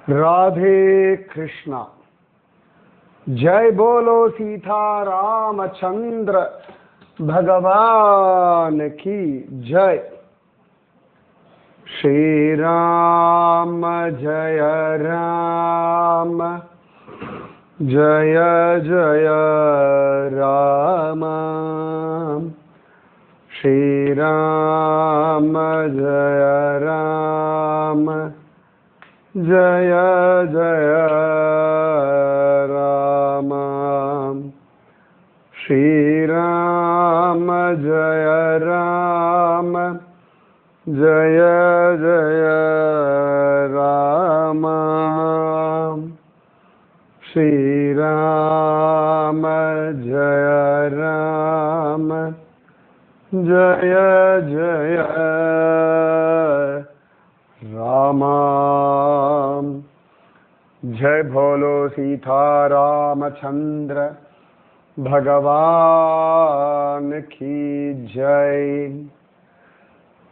राधे कृष्णा। जय बोलो सीता रामचंद्र भगवान की जय। श्री राम जय राम जय जय राम। श्री राम जय राम जय जय राम। श्री राम जय राम जय जय राम। श्री राम जय राम जय जय राम। जय बोलो सीता रामचंद्र भगवान की जय।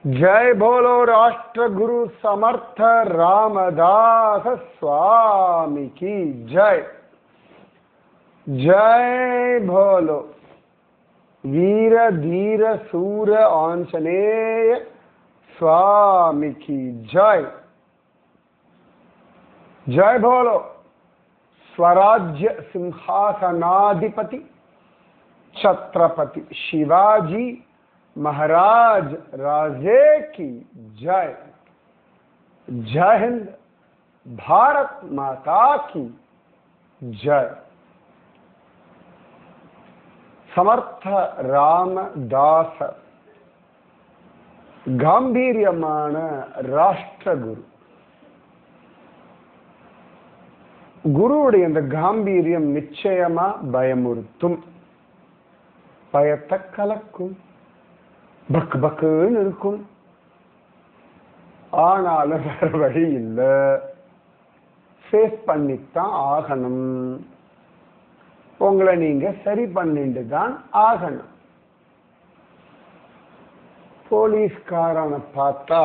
जय बोलो राष्ट्र गुरु समर्थ रामदास स्वामी की जय। जय बोलो वीर धीर सूर आंजनेय स्वामी की जय। जय बोलो स्वराज्य सिंहासनाधिपति छत्रपति शिवाजी महाराज राजे की जय। जय हिंद। भारत माता की जय। समर्थ रामदास गांभीर्यमान राष्ट्रगुरु குருவுடைய இந்த காம்பீரியம் நிச்சயமா பயமுறுத்தும், பயத்தை கலக்கும், பக்கு பக்குன்னு இருக்கும். ஆனாலும் வேற வழி இல்லை, ஃபேஸ் பண்ணித்தான் ஆகணும். உங்களை நீங்க சரி பண்ணிட்டு தான் ஆகணும். போலீஸ்காரனை பார்த்தா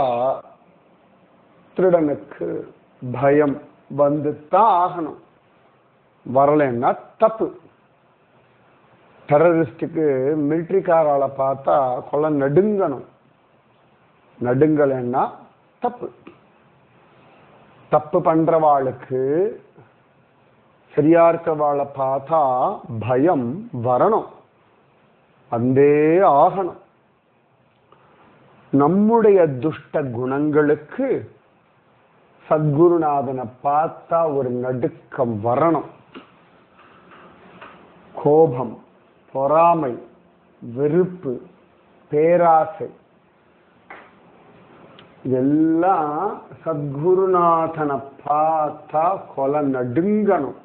திருடனுக்கு பயம் வந்துதான் ஆகணும். வரலன்னா தப்பு. டெரரிஸ்டுக்கு மிலிட்ரிக்காரால பார்த்தா கொலை நடுங்கணும். நடுங்கலன்னா தப்பு. தப்பு பண்றவாளுக்கு சரியா இருக்கவாளை பார்த்தா பயம் வரணும், வந்தே ஆகணும். நம்முடைய துஷ்ட குணங்களுக்கு சத்குருநாதனை பார்த்தா ஒரு நடுக்கம் வரணும். கோபம், பொறாமை, வெறுப்பு, பேராசை இதெல்லாம் சத்குருநாதனை பார்த்தா கொலை நடுங்கணும்.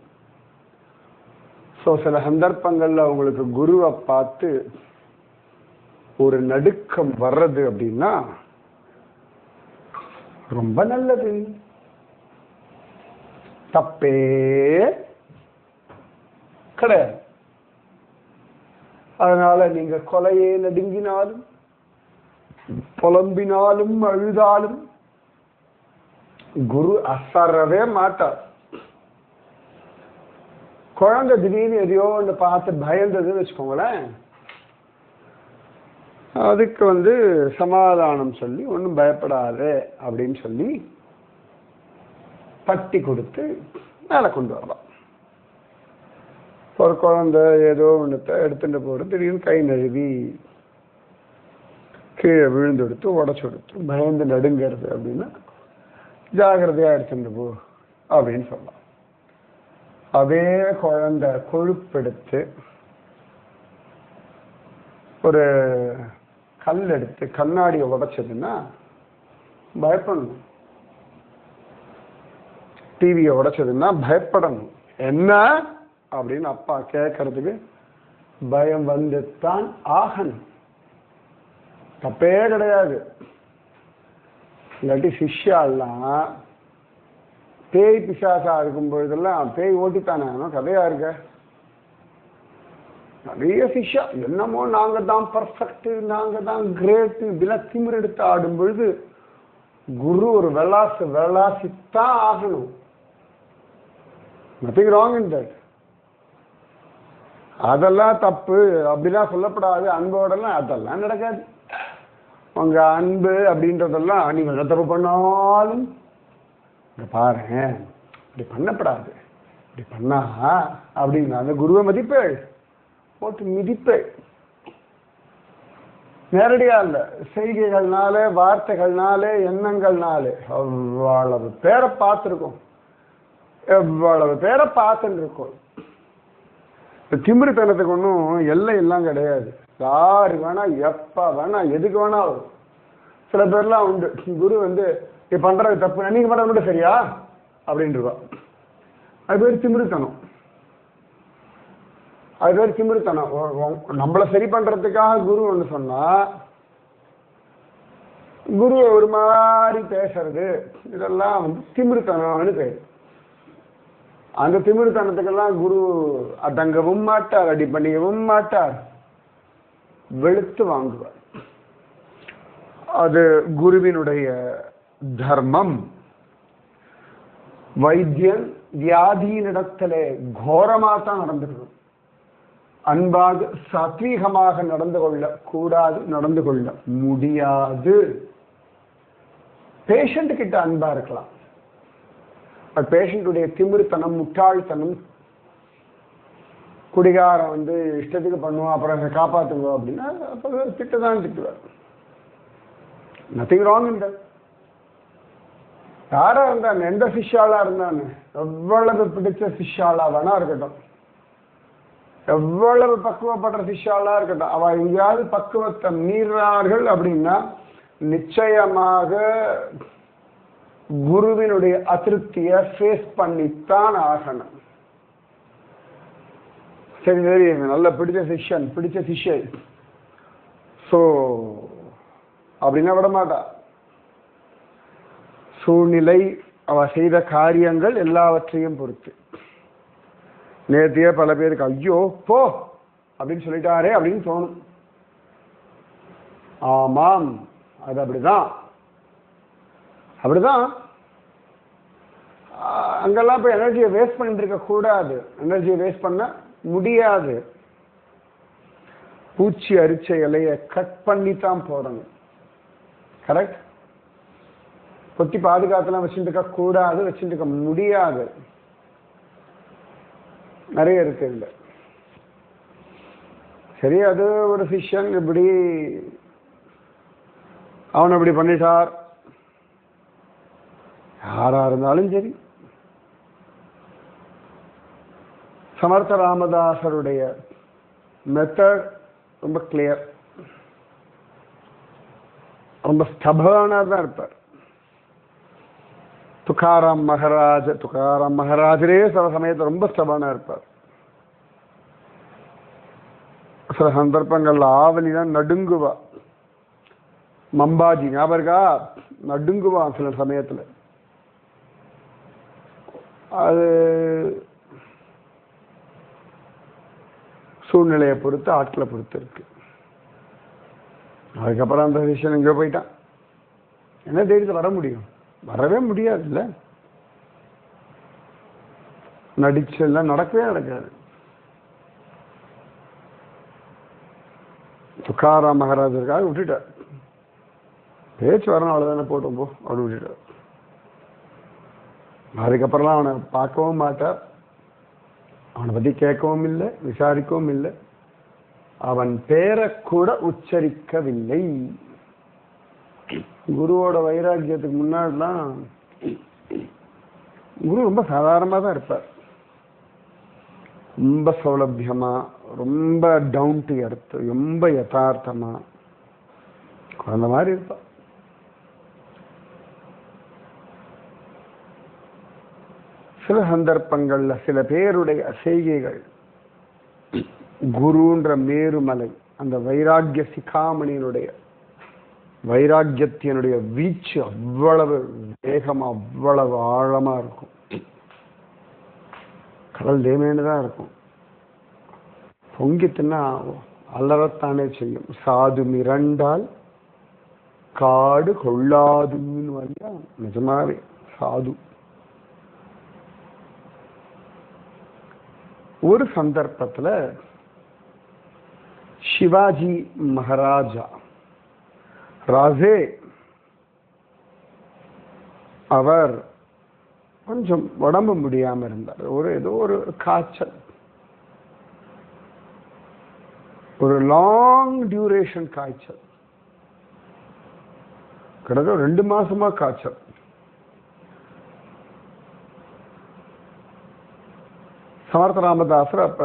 சில சந்தர்ப்பங்கள்ல உங்களுக்கு குருவை பார்த்து ஒரு நடுக்கம் வர்றது அப்படின்னா ரொம்ப நல்லது, தப்பே கிடையாது. அதனால நீங்க கொலையே நடுங்கினாலும் புலம்பினாலும் அழுதாலும் குரு அசரவே மாட்டார். குழந்தை திடீர்னு எதையோ ஒன்று பார்த்து பயந்ததுன்னு வச்சுக்கோங்களேன், அதுக்கு சமாதானம் சொல்லி ஒன்றும் பயப்படாது அப்படின்னு சொல்லி தட்டி கொடுத்து மேலே கொண்டு வரலாம். ஒரு குழந்தை ஏதோ ஒன்றத்தை எடுத்துட்டு போகிறது, திடீர்னு கை நழுவி கீழே விழுந்து எடுத்து உடச்சு கொடுத்து பயந்து நடுங்கிறது அப்படின்னா ஜாகிரதையா எடுத்துட்டு போ அப்படின்னு சொல்லலாம். அதே குழந்தை கொழுப்பெடுத்து ஒரு கல் எடுத்து கண்ணாடியை உடைச்சதுன்னா பயப்படணும். டிவியை உடைச்சதுன்னா பயப்படணும். என்ன அப்படின்னு அப்பா கேட்கறதுக்கு பயம் வந்துத்தான் ஆகணும். தப்பே கிடையாது. இல்லாட்டி சிஷ்யாலாம் பேய் பிசாசா இருக்கும் பொழுதெல்லாம் பேய் ஓட்டித்தானே கதையா இருக்க. நிறைய சிஷ்யா என்னமோ நாங்க தான் பர்ஃபெக்ட், நாங்க தான் கிரேட் இப்படிலாம் திமிர் எடுத்து ஆடும் பொழுது குரு ஒரு விளாசித்தான் ஆகணும். Nothing wrong in that. அதெல்லாம் தப்பு அப்படிலாம் சொல்லப்படாது. அன்போடெல்லாம் அதெல்லாம் நடக்காது. உங்க அன்பு அப்படின்றதெல்லாம் நீங்க என்ன தப்பு பண்ணாலும் பாரு இப்படி பண்ணப்படாது, இப்படி பண்ணா அப்படின்னு அந்த குருவை மதிப்பேள் போட்டு மிதிப்பேள். நேரடியா இல்ல, செய்கைகள்னால, வார்த்தைகள்னாலே, எண்ணங்கள்னாலே. அவ்வளவு பேரை பார்த்துருக்கோம், எவ்வளவு பேரை பார்த்துட்டு இருக்கோம். திமிருத்தனத்துக்கு ஒன்றும் எல்லை எல்லாம் கிடையாது. யாரு வேணா எப்ப வேணா எதுக்கு வேணா வரும். சில பேர்லாம் உண்டு, குரு வந்து நீ பண்றது தப்பு, நீங்க பண்றது மட்டும் சரியா அப்படின்றவா. அது பேர் திமிருத்தனம். அது பேர் திமிருத்தனம். நம்மளை சரி பண்றதுக்காக குரு ஒன்று சொன்னா, குருவை ஒரு மாதிரி பேசுறது, இதெல்லாம் வந்து திமிருத்தனம்னு பேர். அந்த திமிருத்தனத்துக்கெல்லாம் குரு அடங்கவும் மாட்டார், அடி பண்ணியவும் மாட்டார், வெளுத்து வாங்குவார். அது குருவினுடைய தர்மம். வைத்தியன் வியாதியினிடத்திலே கோரமா தான் நடந்துக்கணும். அன்பாக சாத்வீகமாக நடந்து கொள்ள கூடாது, நடந்து கொள்ள முடியாது. பேஷண்ட் கிட்ட அன்பா இருக்கலாம். பேஷண்ட்டுடைய திமிருத்தனம், முட்டாள்தனம், குடிகாரம் வந்து இஷ்டத்துக்கு பண்ணுவோம் அப்புறம் காப்பாற்றுங்க அப்படின்னா அப்போ திட்டதான் திட்டுவார். Nothing wrong in that. யாரா இருந்தாங்க, எந்த சிஷ்யாலா இருந்தாங்க, எவ்வளவு பிடிச்ச சிஷ்யாலா வேணா இருக்கட்டும், எவ்வளவு பக்குவப்படுற சிஷ்யாலா இருக்கட்டும், அவ எங்கேயாவது பக்குவத்தை மீறார்கள் அப்படின்னா நிச்சயமாக குருவினுடைய அதிருப்தியை ஃபேஸ் பண்ணித்தான் ஆகணும். சரி சரி, நல்ல பிடிச்ச சிஷ்யன், பிடிச்ச சிஷ்யை, ஸோ அப்படின்னா விட மாட்டா. சூழ்நிலை, அவ செய்த காரியங்கள் எல்லாவற்றையும் பொறுத்து. நேர்த்தியே பல பேருக்கு ஐயோ போ அப்படின்னு சொல்லிட்டாரே அப்படின்னு தோணும். ஆமாம், அது அப்படிதான் அப்படிதான். அங்கெல்லாம் போய் எனர்ஜியை வேஸ்ட் பண்ணிட்டு இருக்க கூடாது. எனர்ஜியை வேஸ்ட் பண்ண முடியாது. பூச்சி அரிச்ச இலைய கட் பண்ணித்தான் போடணும். கரெக்ட். பொத்தி பாதுகாத்துலாம் வச்சுட்டு இருக்க கூடாது, வச்சுட்டு இருக்க முடியாது. நிறைய இருக்கு இல்லை. சரி, அது ஒரு சிஷ்யன் இப்படி அவன் இப்படி பண்ணிட்டார், யாரா இருந்தாலும் சரி. சமர்த்த ராமதாசருடைய மெத்தட் ரொம்ப கிளியர். ரொம்ப ஸ்டபர்னா தான் இருப்பார். துக்காராம் மகாராஜரே சில சமயத்தில் ரொம்ப ஸ்டபர்னா இருப்பார். சில சந்தர்ப்பங்கள்ல ஆவலிதான் நடுங்குவா. மம்பாஜி ஞாபகம் இருக்கா? நடுங்குவான் சில சமயத்துல. அது சூழ்நிலையை பொறுத்து, ஆட்களை பொறுத்து இருக்கு. அதுக்கப்புறம் அந்த விஷயம் எங்கேயோ போயிட்டான். என்ன தேடிட்டு வர முடியும்? வரவே முடியாது இல்ல. நடிச்செல்லாம் நடக்கவே நடக்காது. துக்காராம் மகாராஜருக்காக விட்டுட்டார். பேச்சு வரணும், அவ்வளவுதானே, போட்டோம் போ அப்படி விட்டுட்டார். அதுக்கப்புறம்லாம் அவனை பார்க்கவும் மாட்டார், அவனை பத்தி கேட்கவும் இல்லை, விசாரிக்கவும் இல்லை, அவன் பேரை கூட உச்சரிக்கவில்லை. குருவோட வைராக்கியத்துக்கு முன்னாடிலாம் குரு ரொம்ப சாதாரணமா தான் இருப்பார். ரொம்ப சௌலபியமா, ரொம்ப டவுன் டு எர்த், ரொம்ப யதார்த்தமா குழந்தை மாதிரி இருப்பார். சில சந்தர்ப்பங்கள்ல சில பேருடைய செய்கைகள், குருன்ற மேருமலை, அந்த வைராக்கிய சிகாமணியினுடைய வைராக்கியத்தினுடைய வீச்சு அவ்வளவு வேகமா, அவ்வளவு ஆழமா இருக்கும். கடல் தேமேன்னு தான் இருக்கும். பொங்கித்துன்னா அலறத்தானே செய்யும். சாது மிரண்டால் காடு கொள்ளாதுன்னு வந்தா நிஜமாவே சாது. ஒரு சந்தர்ப்பத்துல சிவாஜி மகாராஜா ராஜே அவர் கொஞ்சம் உடம்பு முடியாம இருந்தார். ஏதோ ஒரு காய்ச்சல், ஒரு லாங் டியூரேஷன் காய்ச்சல், கிட்டத்தட்ட 2 மாசமா காய்ச்சல். சமர்த்த ராமதாசர் அப்ப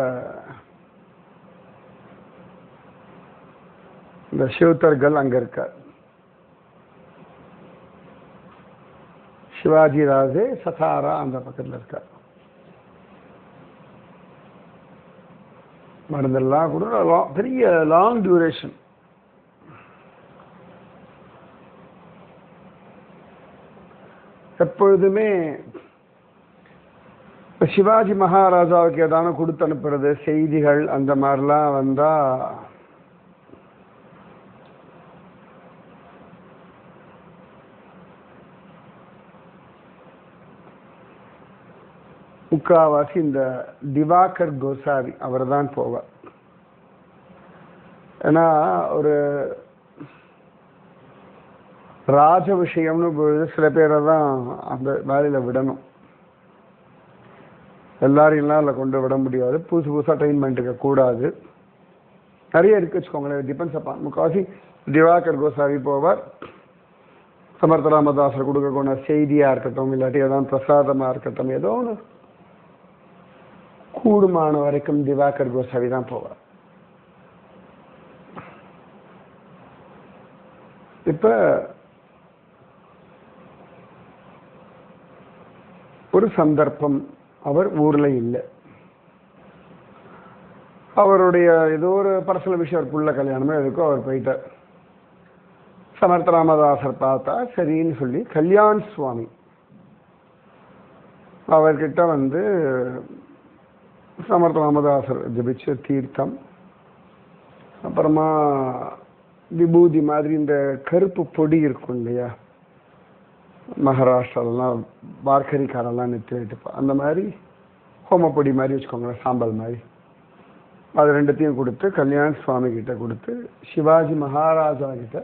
இந்த சிவத்தர்கள் அங்க இருக்கார். சிவாஜி ராஜே சதாரா அந்த பக்கத்தில் இருக்கார். மருந்தெல்லாம் கூட பெரிய லாங் டியூரேஷன். எப்பொழுதுமே சிவாஜி மகாராஜாவுக்கு ஏதான கொடுத்து அனுப்புறது செய்திகள் அந்த மாதிரிலாம் வந்தா முக்காவாசி இந்த திவாகர் கோசாவி அவர் தான் போவார். ஏன்னா ஒரு ராஜ விஷயம்னு பொழுது சில பேரை தான் அந்த வேலையில விடணும். எல்லாரையும் அதில் கொண்டு விட முடியாது. புதுசாக ட்ரெயின்மெண்ட் இருக்க கூடாது. நிறைய இருக்கு வச்சுக்கோங்களேன். Depends upon. முக்காவாசி திவாகர் கோசாவி போவார். சமர்த்த ராமதாசர் கொடுக்கக்கூடிய செய்தியா இருக்கட்டும், இல்லாட்டி ஏதாவது பிரசாதமா இருக்கட்டும், ஏதோ ஒன்று கூடுமான வரைக்கும் திவாகர் கோசாவி தான் போவார். இப்ப ஒரு சந்தர்ப்பம், அவர் ஊர்ல இல்லை. அவருடைய ஏதோ ஒரு பர்சனல் விஷயம், புள்ள கல்யாணமோ எதுக்கோ அவர் போயிட்டார். சமர்த்த ராமதாசர் பார்த்தா சரின்னு சொல்லி கல்யாண் சுவாமி அவர்கிட்ட வந்து சமர்த்த ராமதாசர் ஜபிச்ச தீர்த்தம், அப்புறமா விபூதி மாதிரி இந்த கருப்பு பொடி இருக்கும் இல்லையா, மகாராஷ்டிராலாம் வார்க்கரிக்காரெல்லாம் நெத்தி வைட்டுப்பா, அந்த மாதிரி ஹோம பொடி மாதிரி வச்சுக்கோங்களேன், சாம்பல் மாதிரி, அது ரெண்டுத்தையும் கொடுத்து கல்யாண் சுவாமி கிட்ட கொடுத்து சிவாஜி மகாராஜா கிட்ட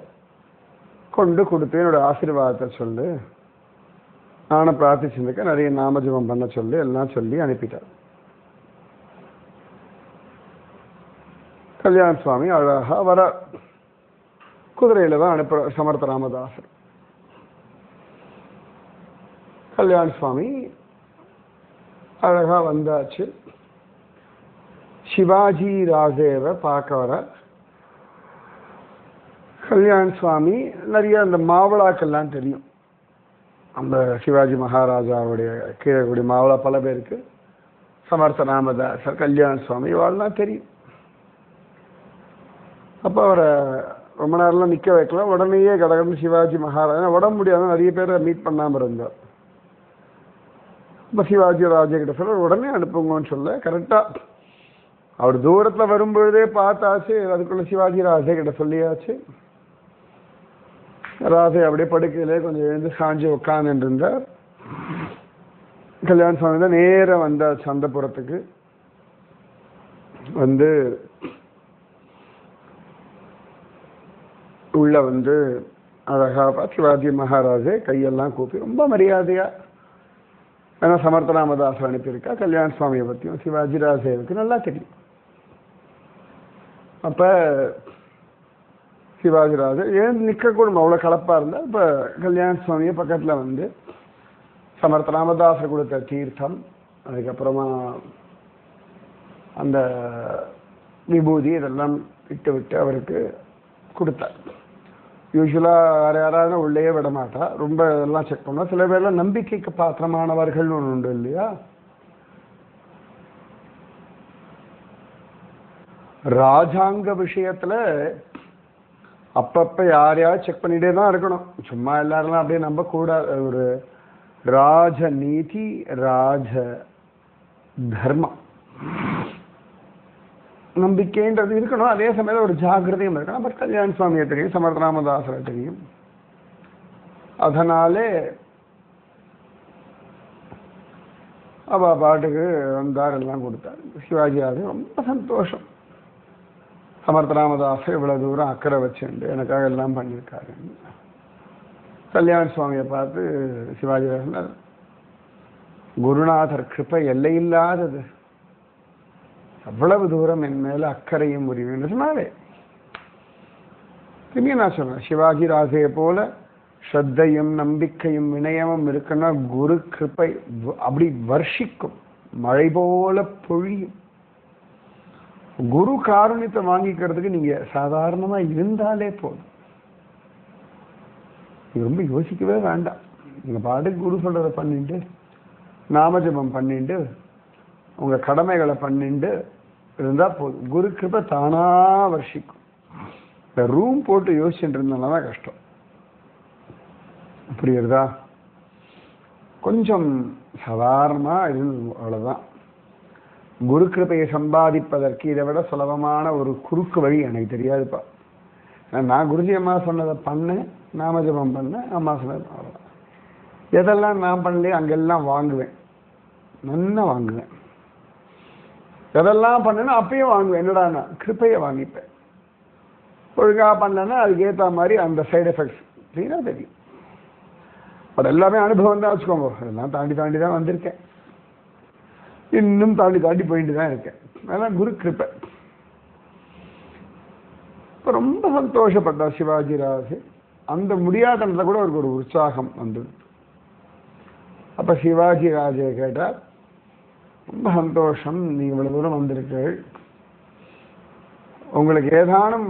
கொண்டு கொடுத்து என்னோட ஆசீர்வாதத்தை சொல்லு, நானும் பிரார்த்திச்சிருக்க, நிறைய நாமஜபம் பண்ண சொல்லு, எல்லாம் சொல்லி அனுப்பிட்டார். கல்யாண சுவாமி அழகா வர, குதிரையில தான் அனுப்புற சமர்த்த ராமதாசர். கல்யாண சுவாமி அழகா வந்தாச்சு. சிவாஜி ராஜேவை பார்க்க வர கல்யாண சுவாமி நிறைய அந்த மாவளாக்கெல்லாம் தெரியும். அந்த சிவாஜி மகாராஜாவுடைய கீழே கூடிய மாவளா பல பேருக்கு சமர்த்த ராமதாசர் கல்யாண சுவாமி இவாள்லாம் தெரியும். அப்போ அவரை ரொம்ப நேரம்லாம் நிற்க வைக்கல, உடனேயே கடகடன்னு சிவாஜி மகாராஜா உடம்பு முடியாத நிறைய பேரை மீட் பண்ணாமல் இருந்தார். இப்போ சிவாஜி ராஜா கிட்ட சொல்ல உடனே அனுப்புங்கன்னு சொல்ல, கரெக்டாக அவர் தூரத்தில் வரும்பொழுதே பார்த்தாச்சு. அதுக்குள்ள சிவாஜி ராஜா கிட்ட சொல்லியாச்சு. ராஜா அப்படியே படுக்கையிலே கொஞ்சம் எழுந்து சாஞ்சி உட்காந்துட்டு இருந்தார். கல்யாண சுவாமி தான் நேரம் வந்தாச்சு அந்தப்புறத்துக்கு. வந்து உள்ள வந்து அழகா சிவாஜி மகாராஜே கையெல்லாம் கூப்பி ரொம்ப மரியாதையா, ஏன்னா சமர்த்த ராமதாஸ் அனுப்பியிருக்கா, கல்யாண சுவாமியை பற்றியும் சிவாஜி ராஜேவுக்கு நல்லா தெரியும். அப்ப சிவாஜி ராஜே ஏன் நிற்கக்கூடும், அவ்வளோ கலப்பா இருந்தா. இப்போ கல்யாண சுவாமியை பக்கத்தில் வந்து சமர்த்த ராமதாசர் கொடுத்த தீர்த்தம், அதுக்கப்புறமா அந்த விபூதி இதெல்லாம் விட்டு விட்டு அவருக்கு கொடுத்தார். யூஸ்வலாக வேறு யாராவது உள்ளேயே விட மாட்டா, ரொம்ப எல்லாம் செக் பண்ணா. சில பேர்லாம் நம்பிக்கைக்கு பாத்திரமானவர்கள் ஒன்று உண்டு இல்லையா. ராஜாங்க விஷயத்துல அப்பப்ப யாரையாவது செக் பண்ணிட்டே தான் இருக்கணும். சும்மா எல்லாரெல்லாம் அப்படியே நம்ப கூடாது. ஒரு ராஜநீதி, ராஜ தர்மம், நம்பிக்கைன்றது இருக்கணும். அதே சமயத்தில் ஒரு ஜாகிரதையும் இருக்கணும். பட் கல்யாண சுவாமியை தெரியும், சமர்த்த ராமதாசரை தெரியும். அதனாலே அவ பாட்டுக்கு வந்தார், எல்லாம் கொடுத்தார். சிவாஜி ராஜே ரொம்ப சந்தோஷம். சமர்த்த ராமதாசர் இவ்வளவு தூரம் அக்கறை வச்சுண்டு எனக்காக எல்லாம் பண்ணியிருக்காரு. கல்யாண சுவாமியை பார்த்து சிவாஜி ராஜன், குருநாதர் கிருப்பை எல்லையில்லாதது, அவ்வளவு தூரம் என் மேல அக்கறையும் உரிமைன்னு சொன்னாலே. திரும்பி நான் சொல்றேன், சிவாஜி ராஜையை போல ஸ்ரத்தையும் நம்பிக்கையும் வினயமும் இருக்குன்னா குரு கிருப்பை அப்படி வர்ஷிக்கும், மழை போல பொழியும். குரு காருண்யத்தை வாங்கிக்கிறதுக்கு நீங்க சாதாரணமா இருந்தாலே போதும். நீங்க ரொம்ப யோசிக்கவே வேண்டாம். நீங்க பாட்டுக்கு குரு சொல்றதை பண்ணிட்டு நாமஜபம் பண்ணிட்டு உங்க கடமைகளை பண்ணிட்டு இருந்தா போதும். குரு கிருப்பை தானா வர்ஷிக்கும். இந்த ரூம் போட்டு யோசிச்சுட்டு இருந்தால்தான் கஷ்டம். புரியுறதா? கொஞ்சம் சாதாரணமா இருந்து அவ்வளவுதான். குரு கிருப்பையை சம்பாதிப்பதற்கு இதை விட சுலபமான ஒரு குறுக்கு வழி எனக்கு தெரியாதுப்பா. நான் குருஜி அம்மா சொன்னதை பண்ணேன், நாமஜபம் பண்ணேன், அம்மா சொன்னது அவ்வளோதான். எதெல்லாம் நான் பண்ணலையே அங்கெல்லாம் வாங்குவேன், நல்லா வாங்குவேன். எதெல்லாம் பண்ணேன்னா அப்பயும் வாங்குவேன். என்னடா நான் கிருப்பையை வாங்கிப்பேன். ஒழுங்கா பண்ணேன்னா அதுக்கு ஏற்ற மாதிரி அந்த சைடு எஃபெக்ட்ஸ் அப்படின்னா தெரியும். பட் எல்லாமே அனுபவம் தான் வச்சுக்கோங்க. அதெல்லாம் தாண்டி தாண்டி தான் வந்திருக்கேன், இன்னும் தாண்டி தாண்டி போயிட்டு தான் இருக்கேன். அதெல்லாம் குரு கிருப்பை. இப்போ ரொம்ப சந்தோஷப்பட்டார் சிவாஜி ராஜே. அந்த முடியாதனத்தில் கூட அவருக்கு ஒரு உற்சாகம் வந்தது. அப்போ சிவாஜி ராஜே கேட்டார், ரொம்ப சந்தோஷம், நீ இவ்வளவு தூரம் வந்திருக்கீர்கள், உங்களுக்கு ஏதானும்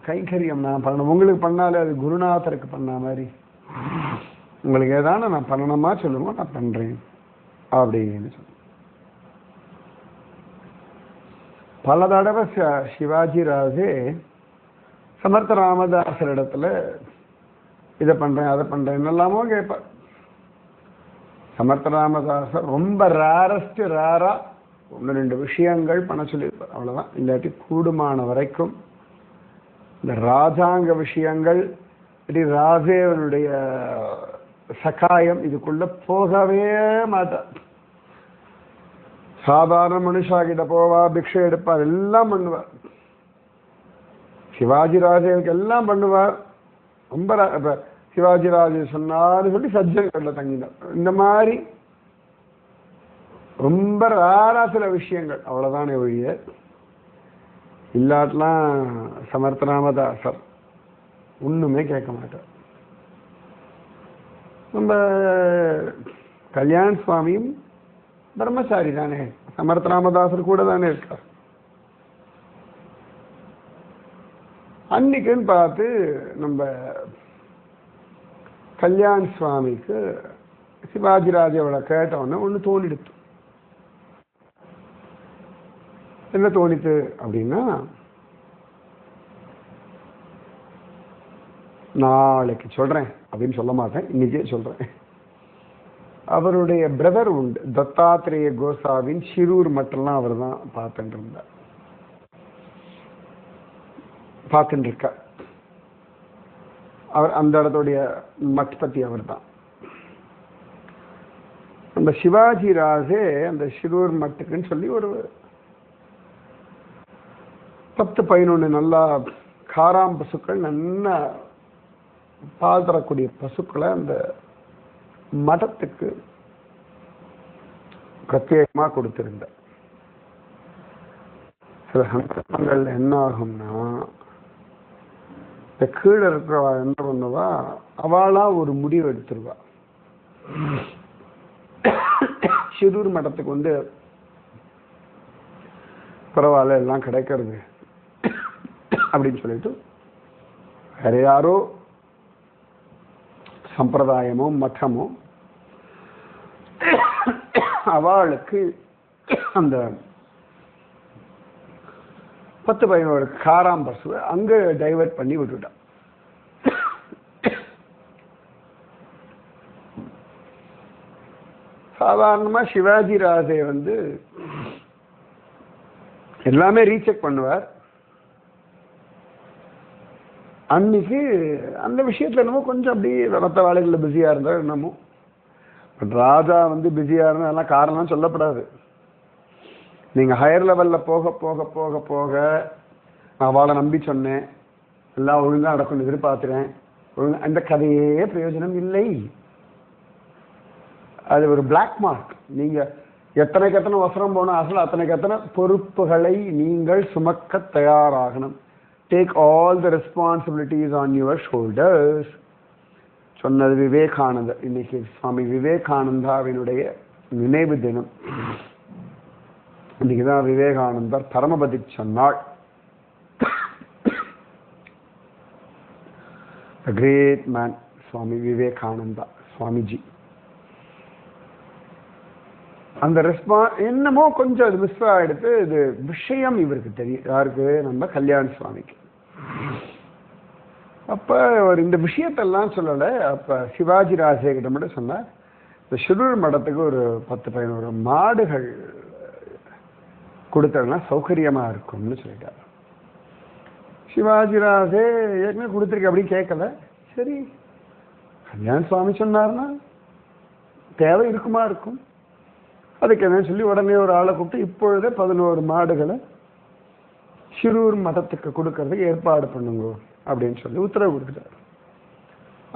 கைங்கரியம் நான் பண்ணணும். உங்களுக்கு பண்ணாலே அது குருநாதருக்கு பண்ண மாதிரி, உங்களுக்கு ஏதானும் நான் பண்ணணுமா சொல்லுங்க, நான் பண்றேன் அப்படின்னு சொல்ல. பல தடவை சிவாஜி ராஜே சமர்த்த ராமதாசர் இடத்துல இதை பண்றேன் அதை பண்றேன் என்னெல்லாமோ கேட்பார். சமர்த்த ராமதாசர் ரொம்ப ரேரஸ்ட் ரேரா ஒன்று ரெண்டு விஷயங்கள் பண்ண சொல்லியிருப்பார், அவ்வளவுதான். இல்லாட்டி கூடுமான வரைக்கும் இந்த ராஜாங்க விஷயங்கள், ராஜேவனுடைய சகாயம் இதுக்குள்ள போகவே மாட்டார். சாதாரண மனுஷா கிட்ட போவா, பிக்ஷை எடுப்பார், எல்லாம் பண்ணுவார். சிவாஜி ராஜேவுக்கு எல்லாம் பண்ணுவார். ரொம்ப இப்ப சிவாஜி ராஜே சொன்னாரு சொல்லி சஜ்ஜன்கள்ல தங்கினார். இந்த மாதிரி ரொம்ப ராரா சில விஷயங்கள், அவ்வளவுதானே ஒழிய இல்லாட்டெல்லாம் சமர்த்த ராமதாசர் ஒண்ணுமே கேட்க மாட்டார். நம்ம கல்யாண சுவாமியும் பிரம்மச்சாரி தானே, சமர்த்த ராமதாசர் கூட தானே இருக்கார். அன்னைக்குன்னு பார்த்து நம்ம கல்யாண சுவாமிக்கு சிவாஜி ராஜாவோட கேட்டவொடனே ஒன்று தோணிடுத்து. என்ன தோணித்து அப்படின்னா, நாளைக்கு சொல்றேன் அப்படின்னு சொல்ல மாட்டேன், இன்னைக்கே சொல்றேன். அவருடைய பிரதர் உண்டு, தத்தாத்திரேய கோசாவின் ஷிரூர் மட்டும்லாம் அவர் தான் பார்த்துட்டு இருந்தார், பார்த்துட்டு இருக்கார். அவர் அந்த இடத்துடைய மட்பத்தி அவர் தான். அந்த சிவாஜி ராஜே அந்த ஷிரூர் மட்டுக்குன்னு சொல்லி ஒரு 10-11 நல்லா காராம் பசுக்கள், நல்ல பால் தரக்கூடிய பசுக்களை அந்த மடத்துக்கு பிரத்யேகமா கொடுத்திருந்த. சில சந்தர்ப்பங்கள் என்ன ஆகும்னா, இந்த கீழே இருக்கிறவா என்ன பண்ணுவா, அவளா ஒரு முடிவு எடுத்துருவா. சிறூர் மடத்துக்கு வந்து பரவாயில்ல எல்லாம் கிடைக்கிறது அப்படின்னு சொல்லிட்டு வேற யாரோ சம்பிரதாயமோ மட்டமோ அவளுக்கு அந்த 10-11 காராம் பசுவை அங்க டைவர்ட் பண்ணி விட்டுட்டான். சாதாரணமா சிவாஜி ராஜே வந்து எல்லாமே ரீசெக் பண்ணுவார். அன்னைக்கு அந்த விஷயத்துல என்னமோ கொஞ்சம் அப்படி மற்ற வேலைகளில் பிஸியா இருந்தார் என்னமோ. பட் ராஜா வந்து பிஸியா இருந்தா அதெல்லாம் காரணம் சொல்லப்படாது. நீங்க ஹையர் லெவல்ல போக போக போக போக நான் அவளை நம்பி சொன்னேன், எல்லாம் ஒழுங்கா நடக்கும்னு எதிர்பார்க்கிறேன், ஒழுங்கா அந்த கதையே பிரயோஜனம் இல்லை. அது ஒரு பிளாக் மார்க். நீங்க எத்தனைக்கு எத்தனை வசனம் போன அசல் அத்தனைக்கு எத்தனை பொறுப்புகளை நீங்கள் சுமக்க தயாராகணும். Take all the responsibilities on your shoulders. சொன்னது விவேகானந்தர். இன்னைக்கு சுவாமி விவேகானந்தாவினுடைய நினைவு தினம். இன்னைக்குதான் விவேகானந்தர் பரமபதி சொன்னாள். A great man, Swami Vivekananda Swamiji. அந்த என்னமோ கொஞ்சம் அது மிஸ் ஆயிடுத்து. இது விஷயம் இவருக்கு தெரியும். யாருக்கு? நம்ம கல்யாண சுவாமிக்கு. அப்ப அவர் இந்த விஷயத்தெல்லாம் சொல்லலை. அப்ப சிவாஜி ராஜேகிட்ட மட்டும் சொன்னார், இந்த ஷிரூர் மடத்துக்கு ஒரு 10-11 மாடுகள் கொடுத்தா சௌகரியமா இருக்கும்னு சொல்லிட்டார். சிவாஜி ராஜே ஏற்கனவே கொடுத்துருக்கு அப்படின்னு கேட்கல. சரி, கல்யாண சுவாமி சொன்னார்னா தேவை இருக்குமா இருக்கும், அதுக்கு என்ன சொல்லி உடனே ஒரு ஆளை கூப்பிட்டு இப்பொழுதே 11 மாடுகளை ஷிரூர் மடத்துக்கு கொடுக்கறதுக்கு ஏற்பாடு பண்ணுங்க அப்படின்னு சொல்லி உத்தரவு கொடுத்துட்டார்.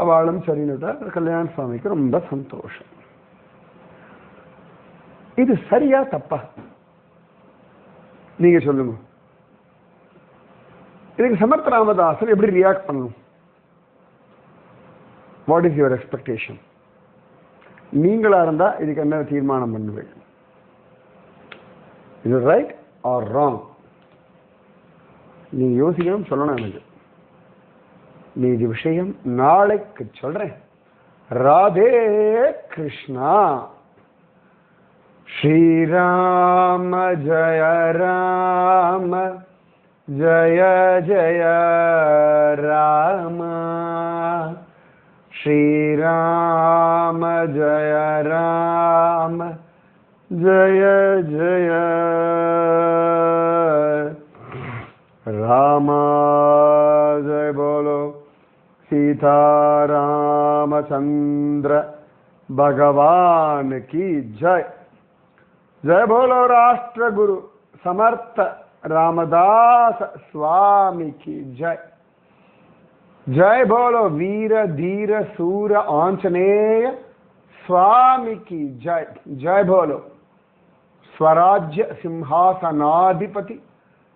அவளும் சரின்னுட்டா. கல்யாண சுவாமிக்கு ரொம்ப சந்தோஷம். இது சரியா தப்பா நீங்க சொல்லுங்க. இதுக்கு சமர்த்த ராமதாசர் எப்படி ரியாக்ட் பண்ணணும்? What is your expectation? நீங்களா இருந்தா இதுக்கு என்ன தீர்மானம் பண்ணுவீங்க? இது ரைட் ஆர் ராங்? நீங்க யோசிக்கணும், சொல்லணும். எனக்கு நீதி விஷயம் நாளைக்கு சொல்றேன். ராதே கிருஷ்ணா. ஸ்ரீராம ஜய ராம ஜய ஜய ராம. ஸ்ரீராம ஜய ராம ஜய ஜய ராம. ஜெய போலோ सीतारामचंद्र भगवान की जय. जय बोलो राष्ट्र गुरु समर्थ रामदास स्वामी की जय. जय बोलो वीर धीर सूर आंजनेय स्वामी की जय. जय बोलो स्वराज्य सिंहासनाधिपति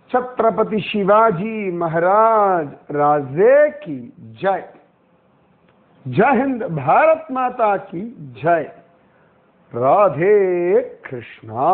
छत्रपति शिवाजी महाराज राजे की जय. जय हिंद. भारत माता की जय. राधे कृष्णा.